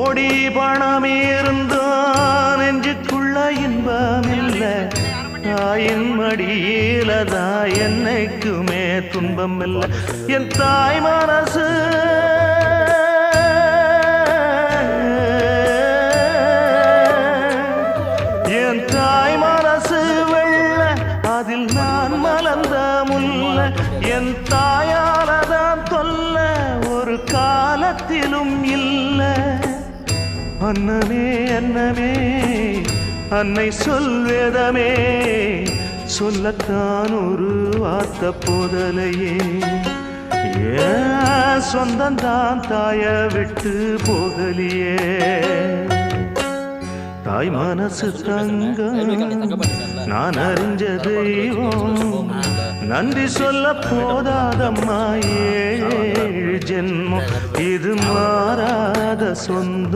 கோடி பணம் இருந்தான் நெஞ்சுக்குள்ள இன்பம் இல்ல தாயின் மடியிலதான் என்னைக்குமே துன்பம் இல்ல என் தாய் மனசு என் தாய் மனசு வெள்ள அதில் நான் மலர்ந்த முல்ல என் தாயாலதான் தொல்ல ஒரு காலத்திலும் இல்ல அன்னமே அன்னமே அன்னை சொல்வேதமே சொல்லத்தான் ஒரு வார்த்தை போதலையே ஏன் சொந்தந்தான் தாய விட்டு போகலியே தாய் மனசு தங்கம் நான் அறிஞ்ச தெய்வம் நன்றி சொல்ல போதாதம்மா ஏழு ஜென்மம் இது மாறாத சொந்தம்